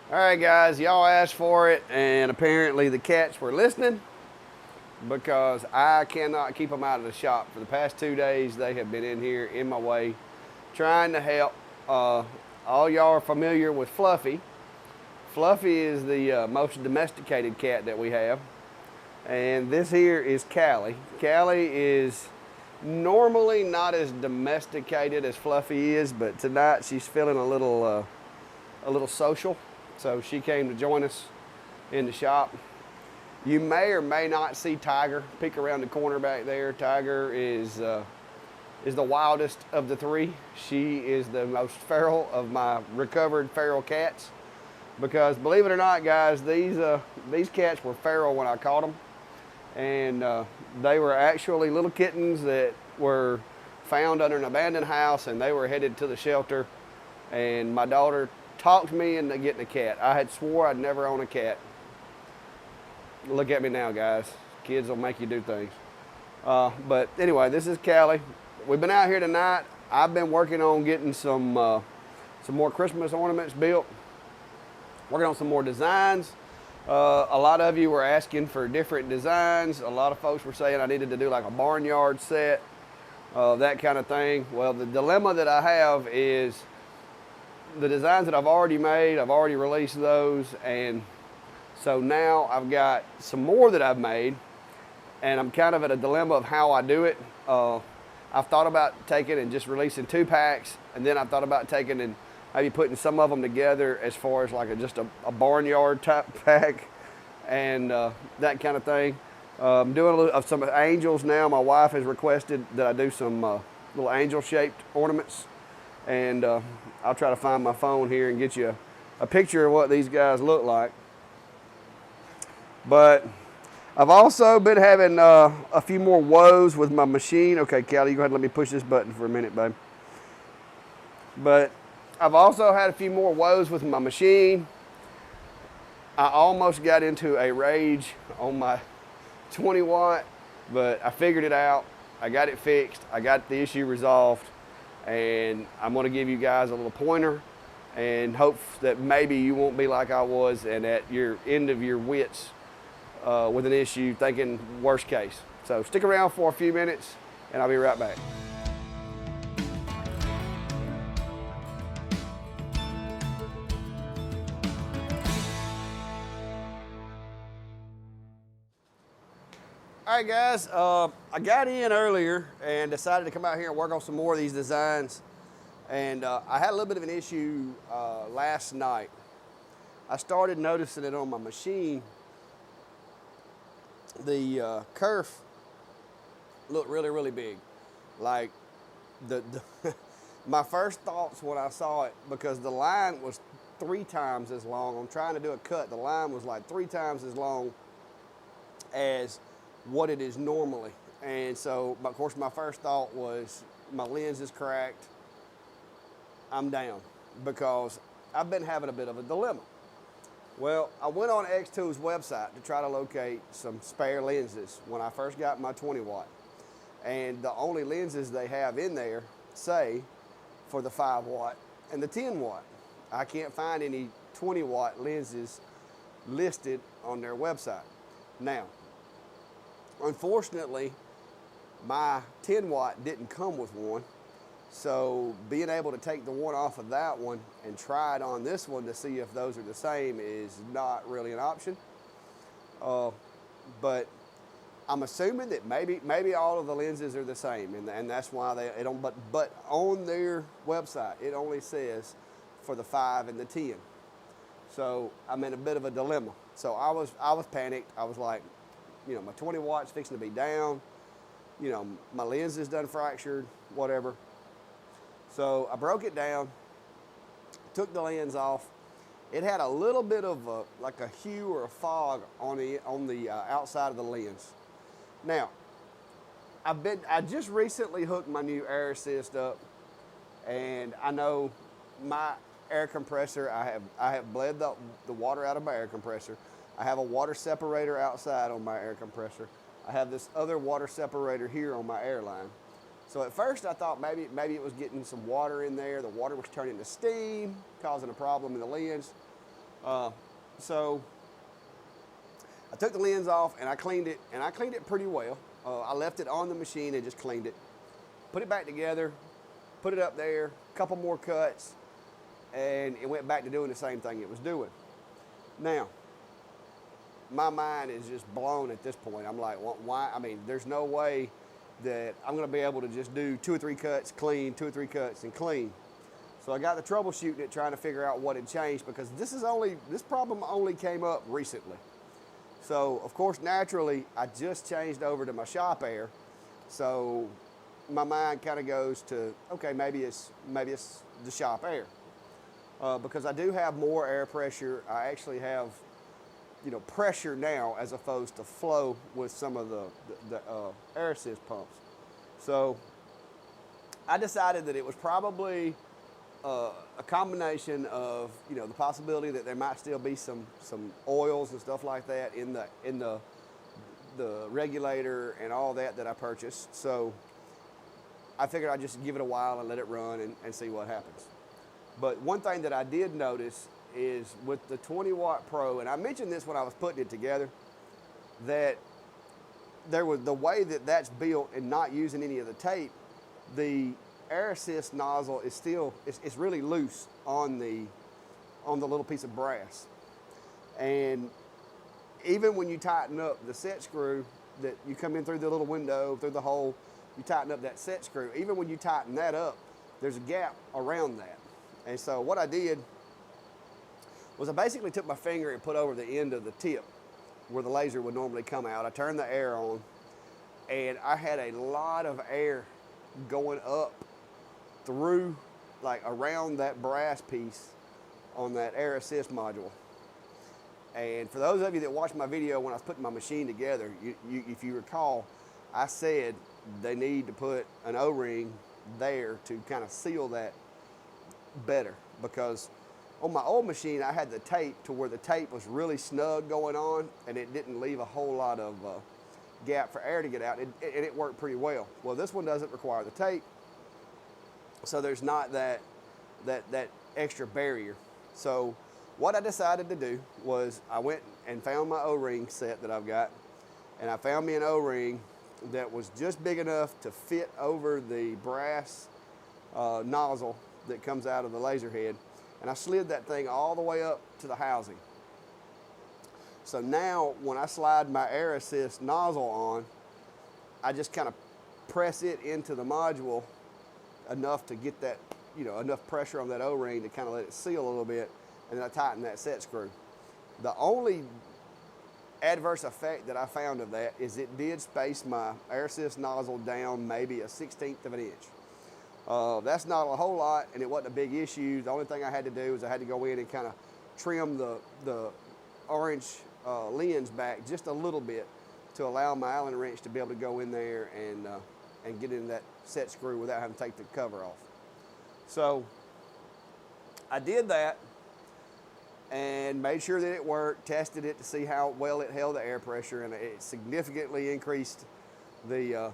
All right, guys, y'all asked for it, and apparently the cats were listening because I cannot keep them out of the shop. For the past 2 days, they have been in here in my way, trying to help. Uh, all y'all are familiar with Fluffy. Fluffy is the most domesticated cat that we have, and this here is Callie. Callie is normally not as domesticated as Fluffy is, but tonight she's feeling a little social, so she came to join us in the shop. You may or may not see Tiger peek around the corner back there. Tiger is the wildest of the three. She is the most feral of my recovered feral cats. Because believe it or not, guys, these cats were feral when I caught them, and they were actually little kittens that were found under an abandoned house, and they were headed to the shelter. And my daughter talked me into getting a cat. I had swore I'd never own a cat. Look at me now, guys. Kids will make you do things. But anyway, this is Callie. We've been out here tonight. I've been working on getting some more Christmas ornaments built. Working on some more designs. A lot of you were asking for different designs. A lot of folks were saying I needed to do like a barnyard set, that kind of thing. Well, the dilemma that I have is the designs that I've already made, I've already released those, and so now I've got some more that I've made, and I'm kind of at a dilemma of how I do it. I've thought about taking and just releasing 2 packs, and then I've thought about taking and maybe putting some of them together as far as like just a barnyard type pack and that kind of thing. I'm doing a little of some angels now. My wife has requested that I do some little angel shaped ornaments, and I'll try to find my phone here and get you a picture of what these guys look like. But I've also been having a few more woes with my machine. Okay, Callie, you go ahead and let me push this button for a minute, babe. But I've also had a few more woes with my machine. I almost got into a rage on my 20 watt, but I figured it out. I got it fixed. I got the issue resolved, and I'm gonna give you guys a little pointer and hope that maybe you won't be like I was and at your end of your wits with an issue thinking worst case. So stick around for a few minutes and I'll be right back. All right, guys, I got in earlier and decided to come out here and work on some more of these designs. And I had a little bit of an issue last night. I started noticing it on my machine. The kerf looked really, really big. Like my first thoughts when I saw it, because the line was 3 times as long. I'm trying to do a cut. The line was like 3 times as long as what it is normally. And so, of course, my first thought was my lens is cracked. I'm down, because I've been having a bit of a dilemma. Well, I went on XTool's website to try to locate some spare lenses when I first got my 20 watt. And the only lenses they have in there say for the 5 watt and the 10 watt. I can't find any 20 watt lenses listed on their website. Now, unfortunately, my 10 watt didn't come with one. So being able to take the one off of that one and try it on this one to see if those are the same is not really an option. But I'm assuming that maybe all of the lenses are the same, and that's why they don't. But on their website, it only says for the 5 and the 10. So I'm in a bit of a dilemma. So I was panicked. I was like, my 20 watts fixing to be down. My lens is done fractured, whatever. So I broke it down, took the lens off. It had a little bit of like a hue or a fog on the outside of the lens. Now, I just recently hooked my new air assist up, and I know my air compressor, I have bled the water out of my air compressor. I have a water separator outside on my air compressor. I have this other water separator here on my air line. So at first I thought maybe it was getting some water in there. The water was turning to steam, causing a problem in the lens. So I took the lens off and I cleaned it pretty well. I left it on the machine and just cleaned it. Put it back together, put it up there, a couple more cuts, and it went back to doing the same thing it was doing. Now, my mind is just blown at this point. I'm like, why? I mean, there's no way that I'm going to be able to just do 2 or 3 cuts, clean, 2 or 3 cuts, and clean. So I got the troubleshooting it, trying to figure out what had changed, because this problem only came up recently. So of course, naturally, I just changed over to my shop air. So my mind kind of goes to, okay, maybe it's the shop air, because I do have more air pressure. I actually have, pressure now as opposed to flow with some of the air assist pumps. So I decided that it was probably a combination of, the possibility that there might still be some oils and stuff like that in the regulator and all that I purchased. So I figured I'd just give it a while and let it run and see what happens. But one thing that I did notice is with the 20 watt Pro, and I mentioned this when I was putting it together, that there was the way that that's built and not using any of the tape, the air assist nozzle is still, it's really loose on the little piece of brass. And even when you tighten up the set screw that you come in through the little window, through the hole, you tighten up that set screw, even when you tighten that up, there's a gap around that. And so what I did was I basically took my finger and put over the end of the tip where the laser would normally come out. I turned the air on, and I had a lot of air going up through, like around that brass piece on that air assist module. And for those of you that watched my video when I was putting my machine together, if you recall, I said they need to put an O-ring there to kind of seal that better, because on my old machine I had the tape to where the tape was really snug going on and it didn't leave a whole lot of gap for air to get out, and it worked pretty well. Well, this one doesn't require the tape, so there's not that extra barrier. So what I decided to do was I went and found my O-ring set that I've got, and I found me an O-ring that was just big enough to fit over the brass nozzle that comes out of the laser head, and I slid that thing all the way up to the housing. So now when I slide my air assist nozzle on, I just kind of press it into the module enough to get that, enough pressure on that O-ring to kind of let it seal a little bit, and then I tighten that set screw. The only adverse effect that I found of that is it did space my air assist nozzle down maybe a 1/16 of an inch. That's not a whole lot, and it wasn't a big issue. The only thing I had to do is I had to go in and kind of trim the orange lens back just a little bit to allow my Allen wrench to be able to go in there and get in that set screw without having to take the cover off. So I did that and made sure that it worked, tested it to see how well it held the air pressure, and it significantly increased the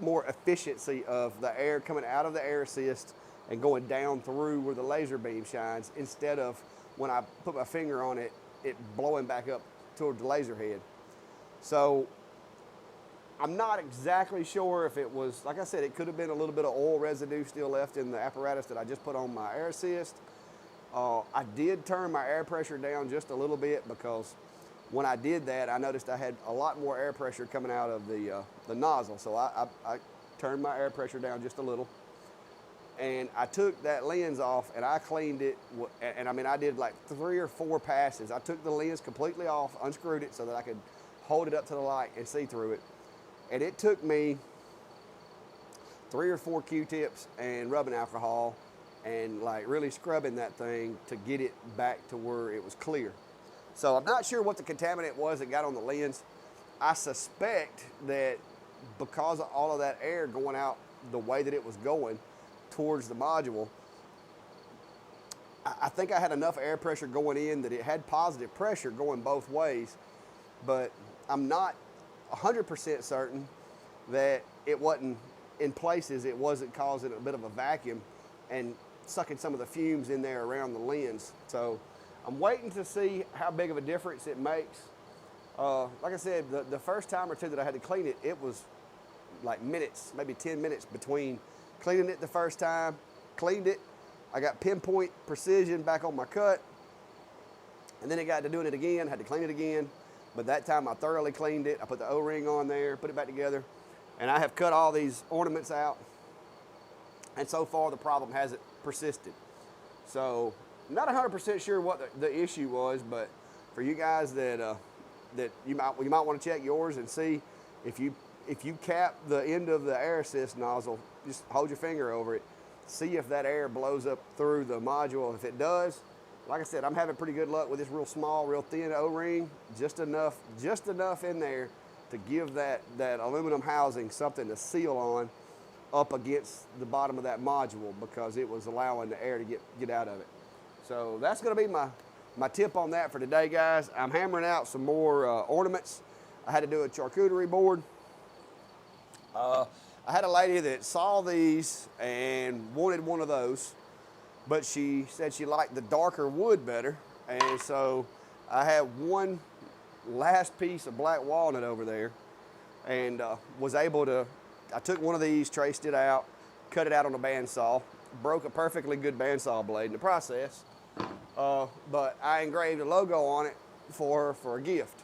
more efficiency of the air coming out of the air assist and going down through where the laser beam shines, instead of when I put my finger on it, it blowing back up toward the laser head. So I'm not exactly sure if it was, like I said, it could have been a little bit of oil residue still left in the apparatus that I just put on my air assist. I did turn my air pressure down just a little bit, because when I did that, I noticed I had a lot more air pressure coming out of the nozzle. So I turned my air pressure down just a little, and I took that lens off and I cleaned it. And I mean, I did like 3 or 4 passes. I took the lens completely off, unscrewed it so that I could hold it up to the light and see through it. And it took me 3 or 4 Q-tips and rubbing alcohol and like really scrubbing that thing to get it back to where it was clear. So I'm not sure what the contaminant was that got on the lens. I suspect that because of all of that air going out the way that it was going towards the module, I think I had enough air pressure going in that it had positive pressure going both ways, but I'm not 100% certain that it wasn't, in places, it wasn't causing a bit of a vacuum and sucking some of the fumes in there around the lens. So I'm waiting to see how big of a difference it makes. Like I said, the first time or two that I had to clean it, it was like minutes, maybe 10 minutes between cleaning it the first time, cleaned it, I got pinpoint precision back on my cut, and then it got to doing it again, had to clean it again, but that time I thoroughly cleaned it. I put the O-ring on there, put it back together, and I have cut all these ornaments out, and so far the problem hasn't persisted. So not 100% sure what the issue was, but for you guys that you might want to check yours and see if you cap the end of the air assist nozzle, just hold your finger over it, see if that air blows up through the module. If it does, like I said, I'm having pretty good luck with this real small, real thin O-ring, just enough in there to give that aluminum housing something to seal on up against the bottom of that module, because it was allowing the air to get out of it. So that's going to be my tip on that for today, guys. I'm hammering out some more ornaments. I had to do a charcuterie board. I had a lady that saw these and wanted one of those, but she said she liked the darker wood better. And so I had one last piece of black walnut over there, and was able to, I took one of these, traced it out, cut it out on a bandsaw, broke a perfectly good bandsaw blade in the process. But I engraved a logo on it for a gift.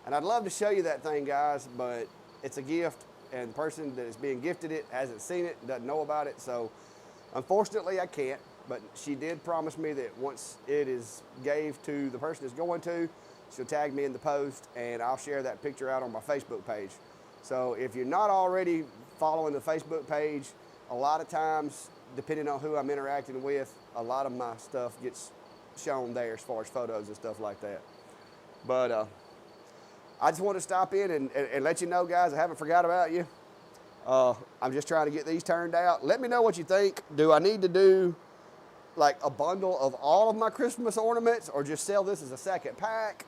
And I'd love to show you that thing, guys, but it's a gift, and the person that is being gifted it hasn't seen it, doesn't know about it, so unfortunately I can't. But she did promise me that once it is gave to the person it's going to, she'll tag me in the post, and I'll share that picture out on my Facebook page. So if you're not already following the Facebook page, a lot of times, depending on who I'm interacting with, a lot of my stuff gets shown there as far as photos and stuff like that. But I just want to stop in and let you know, guys, I haven't forgot about you. I'm just trying to get these turned out. Let me know what you think. Do I need to do like a bundle of all of my Christmas ornaments, or just sell this as a second pack?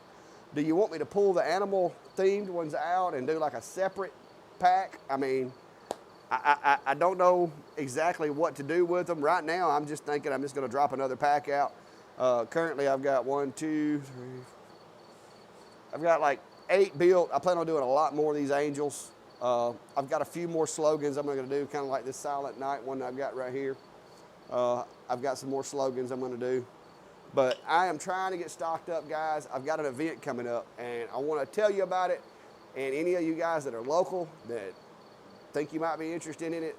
Do you want me to pull the animal themed ones out and do like a separate pack? I mean, I don't know exactly what to do with them. Right now, I'm just thinking I'm just going to drop another pack out. Currently, I've got 1, 2, 3, I've got like 8 built. I plan on doing a lot more of these angels. I've got a few more slogans I'm going to do, kind of like this Silent Night one I've got right here. I've got some more slogans I'm going to do. But I am trying to get stocked up, guys. I've got an event coming up, and I want to tell you about it. And any of you guys that are local that think you might be interested in it,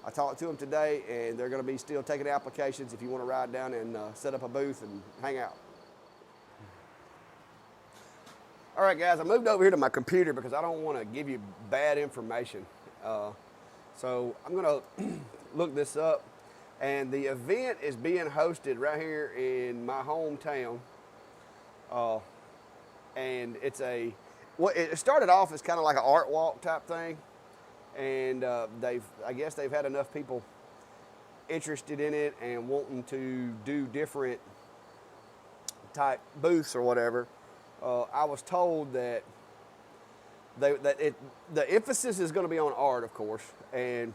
I talked to them today, and they're going to be still taking applications if you want to ride down and set up a booth and hang out. All right, guys, I moved over here to my computer because I don't want to give you bad information. So I'm going to look this up. And the event is being hosted right here in my hometown. And it's it started off as kind of like an art walk type thing. And I guess they've had enough people interested in it and wanting to do different type booths or whatever. I was told that the emphasis is going to be on art, of course, and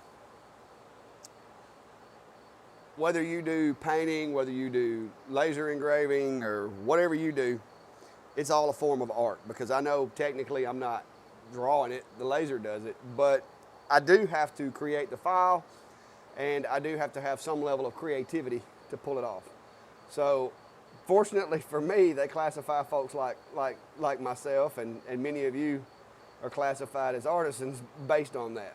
whether you do painting, whether you do laser engraving, or whatever you do, it's all a form of art, because I know technically I'm not drawing it, the laser does it, but I do have to create the file, and I do have to have some level of creativity to pull it off. So fortunately for me, they classify folks like myself, and many of you are classified as artisans based on that.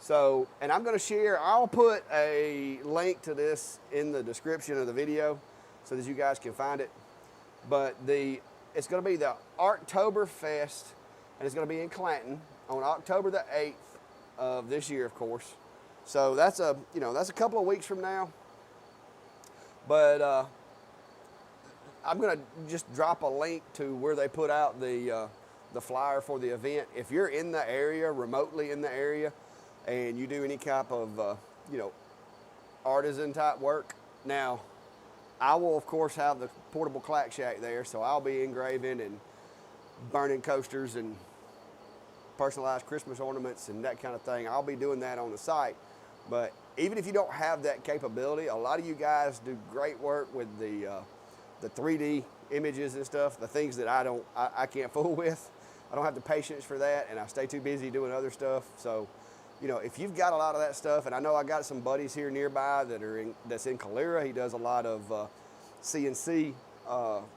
So, and I'm going to share, I'll put a link to this in the description of the video so that you guys can find it. But it's going to be the Arttoberfest, and it's going to be in Clanton on October the 8th of this year, of course. So that's a couple of weeks from now. But I'm going to just drop a link to where they put out the flyer for the event. If you're in the area, remotely in the area, and you do any type of, artisan type work. Now, I will, of course, have the portable clack shack there, so I'll be engraving and burning coasters and personalized Christmas ornaments and that kind of thing. I'll be doing that on the site. But even if you don't have that capability, a lot of you guys do great work with the 3D images and stuff, the things that I can't fool with. I don't have the patience for that, and I stay too busy doing other stuff. So, you know, if you've got a lot of that stuff, and I know I got some buddies here nearby that's in Calera. He does a lot of CNC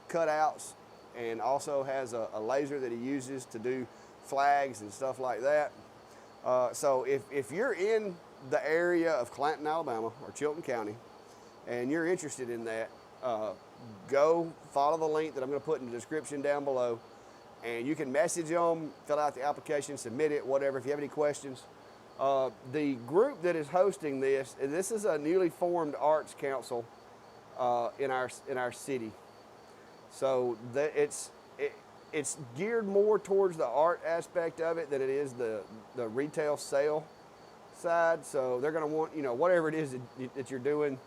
cutouts, and also has a laser that he uses to do flags and stuff like that. So if you're in the area of Clanton, Alabama, or Chilton County, and you're interested in that, go follow the link that I'm going to put in the description down below, and you can message them, fill out the application, submit it, whatever. If you have any questions, the group that is hosting this is a newly formed arts council in our city. So it's geared more towards the art aspect of it than it is the retail sale side. So they're going to want, you know, whatever it is that you're doing,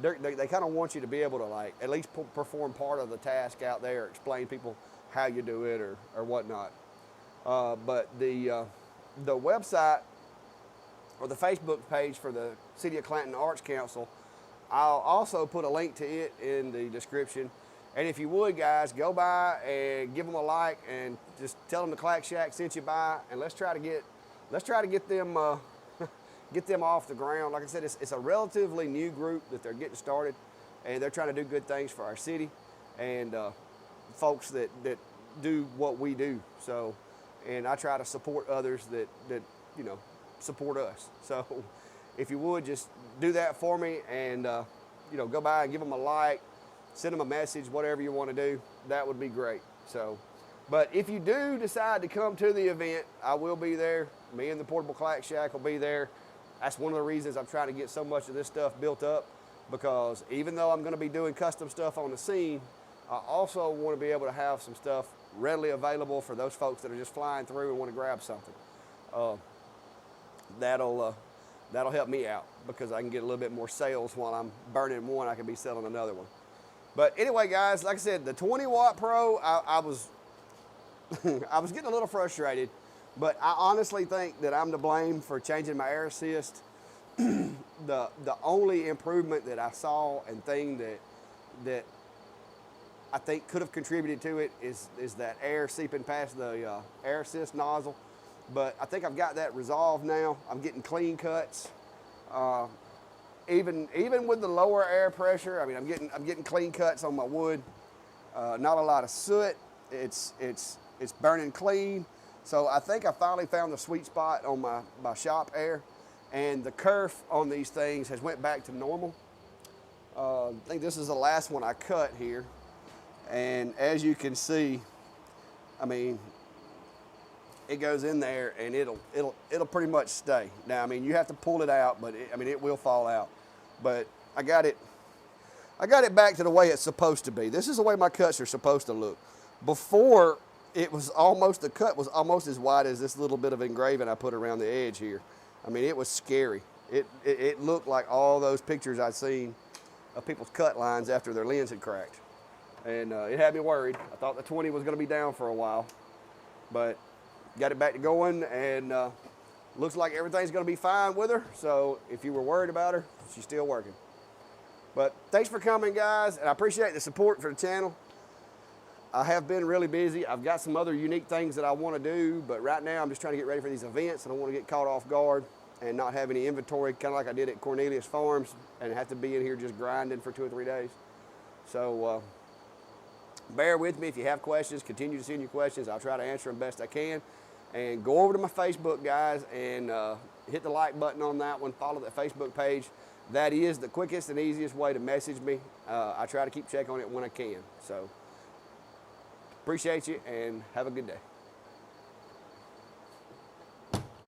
they kind of want you to be able to, like, at least perform part of the task out there, explain people how you do it or whatnot. But the website or the Facebook page for the City of Clanton Arts Council, I'll also put a link to it in the description. And if you would, guys, go by and give them a like, and just tell them the Clack Shack sent you by, and let's try to get them get them off the ground. Like I said, it's a relatively new group that they're getting started, and they're trying to do good things for our city and folks that do what we do. So, and I try to support others that you know, support us. So if you would, just do that for me, and you know, go by and give them a like, send them a message, whatever you want to do. That would be great. So, but if you do decide to come to the event, I will be there. Me and the Portable Clack Shack will be there. That's one of the reasons I'm trying to get so much of this stuff built up, because even though I'm going to be doing custom stuff on the scene, I also want to be able to have some stuff readily available for those folks that are just flying through and want to grab something. That'll help me out, because I can get a little bit more sales while I'm burning one. I can be selling another one. But anyway, guys, like I said, the 20 Watt Pro, I was I was getting a little frustrated, but I honestly think that I'm to blame for changing my air assist. The only improvement that I saw and thing that I think could have contributed to it is that air seeping past the air assist nozzle. But I think I've got that resolved now. I'm getting clean cuts. Even with the lower air pressure, I mean, I'm getting clean cuts on my wood. Not a lot of soot. It's burning clean. So I think I finally found the sweet spot on my shop air, and the kerf on these things has went back to normal. I think this is the last one I cut here, and as you can see, I mean, it goes in there and it'll pretty much stay. Now, I mean, you have to pull it out, but it will fall out. But I got it back to the way it's supposed to be. This is the way my cuts are supposed to look. Before, the cut was almost as wide as this little bit of engraving I put around the edge here. I mean, it was scary. It looked like all those pictures I'd seen of people's cut lines after their lens had cracked. And it had me worried. I thought the 20 was gonna be down for a while, but got it back to going, and looks like everything's gonna be fine with her. So if you were worried about her, she's still working. But thanks for coming, guys, and I appreciate the support for the channel. I have been really busy. I've got some other unique things that I want to do, but right now I'm just trying to get ready for these events, and I want to get caught off guard and not have any inventory, kind of like I did at Cornelius Farms, and have to be in here just grinding for 2 or 3 days. So bear with me. If you have questions, continue to send your questions. I'll try to answer them best I can. And go over to my Facebook, guys, and hit the like button on that one. Follow that Facebook page. That is the quickest and easiest way to message me. I try to keep check on it when I can. So appreciate you, and have a good day.